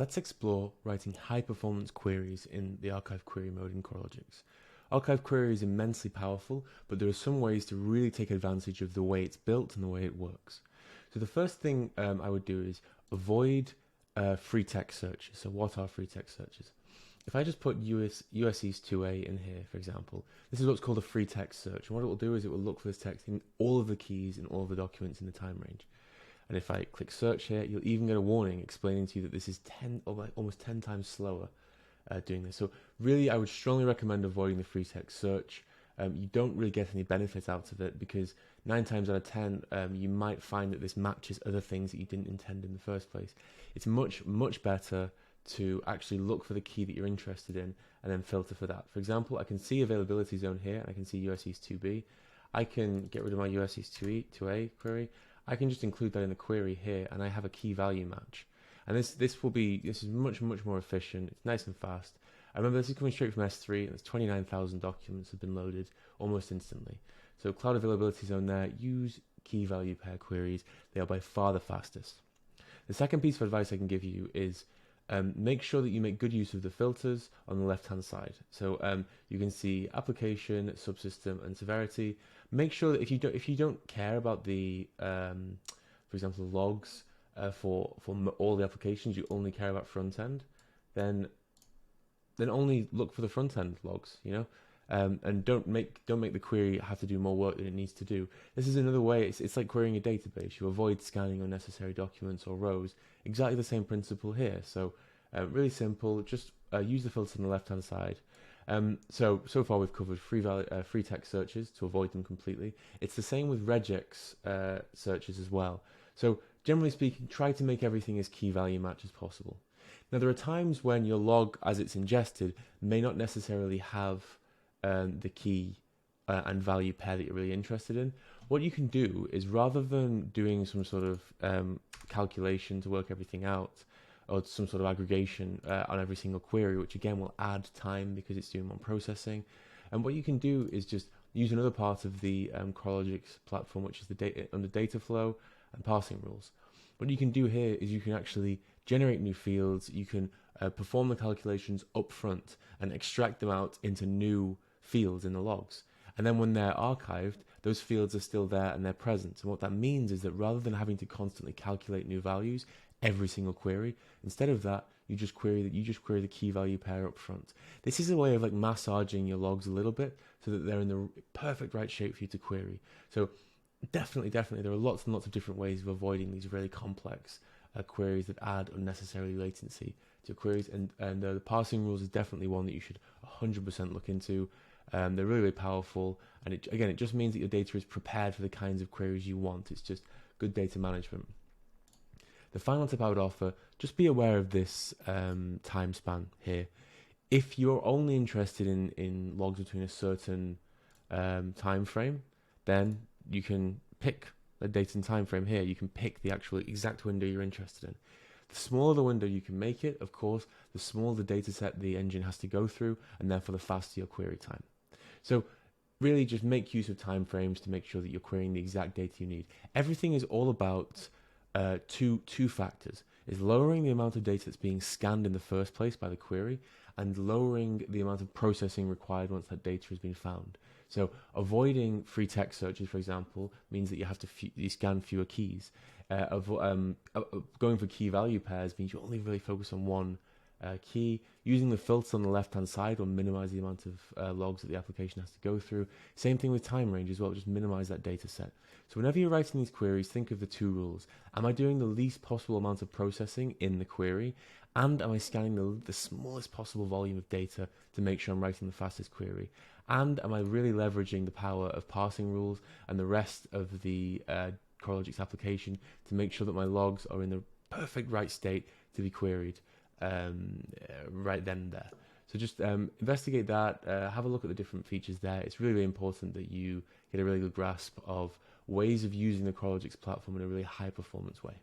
Let's explore writing high-performance queries in the archive query mode in Coralogix. Archive query is immensely powerful, but there are some ways to really take advantage of the way it's built and the way it works. So the first thing I would do is avoid free text searches. So what are free text searches? If I just put USEs 2a in here, for example, this is what's called a free text search. And what it will do is it will look for this text in all of the keys in all of the documents in the time range. And if I click search here, you'll even get a warning explaining to you that this is almost 10 times slower doing this. So really, I would strongly recommend avoiding the free text search. You don't really get any benefit out of it because 9 times out of 10, you might find that this matches other things that you didn't intend in the first place. It's much, much better to actually look for the key that you're interested in and then filter for that. For example, I can see availability zone here, and I can see USEs 2b. I can get rid of my USEs 2a query. I can just include that in the query here, and I have a key value match. And this is much more efficient. It's nice and fast. I remember this is coming straight from S3, and there's 29,000 documents have been loaded almost instantly. So cloud availability zone there, use key value pair queries. They are by far the fastest. The second piece of advice I can give you is make sure that you make good use of the filters on the left-hand side. So you can see application, subsystem, and severity. Make sure that if you don't care about the, for example, logs for all the applications, you only care about front end, then only look for the front end logs, and don't make the query have to do more work than it needs to do. This is another way. It's like querying a database. You avoid scanning unnecessary documents or rows. Exactly the same principle here. So really simple. Just use the filter on the left hand side. So far we've covered free text searches to avoid them completely. It's the same with regex searches as well. So generally speaking, try to make everything as key value match as possible. Now there are times when your log, as it's ingested, may not necessarily have the key and value pair that you're really interested in. What you can do is, rather than doing some sort of calculation to work everything out, or some sort of aggregation on every single query, which again will add time because it's doing more processing, and what you can do is just use another part of the Coralogix platform, which is the under data flow and parsing rules. What you can do here is you can actually generate new fields. You can perform the calculations up front and extract them out into new fields in the logs. And then when they're archived, those fields are still there and they're present. And what that means is that rather than having to constantly calculate new values every single query, instead of that, you just query the key value pair up front. This is a way of like massaging your logs a little bit so that they're in the perfect right shape for you to query. So definitely, there are lots and lots of different ways of avoiding these really complex queries that add unnecessary latency to queries, and the parsing rules is definitely one that you should 100% look into. They're really powerful, and it just means that your data is prepared for the kinds of queries you want. It's just good data management. The final tip I would offer, just be aware of this time span here. If you're only interested in logs between a certain time frame, then you can pick a date and time frame here. You can pick the actual exact window you're interested in. The smaller the window you can make it, of course, the smaller the data set the engine has to go through, and therefore the faster your query time. So really just make use of time frames to make sure that you're querying the exact data you need. Everything is all about two factors, is lowering the amount of data that's being scanned in the first place by the query, and lowering the amount of processing required once that data has been found. So avoiding free text searches, for example, means that you have to you scan fewer keys. Going for key value pairs means you only really focus on one key. Using the filter on the left-hand side will minimize the amount of logs that the application has to go through. Same thing with time range as well, just minimize that data set. So whenever you're writing these queries, think of the two rules. Am I doing the least possible amount of processing in the query? And am I scanning the smallest possible volume of data to make sure I'm writing the fastest query? And am I really leveraging the power of parsing rules and the rest of the Coralogix application to make sure that my logs are in the perfect right state to be queried right then and there? So just investigate that, have a look at the different features there. It's really important that you get a really good grasp of ways of using the Coralogix platform in a really high performance way.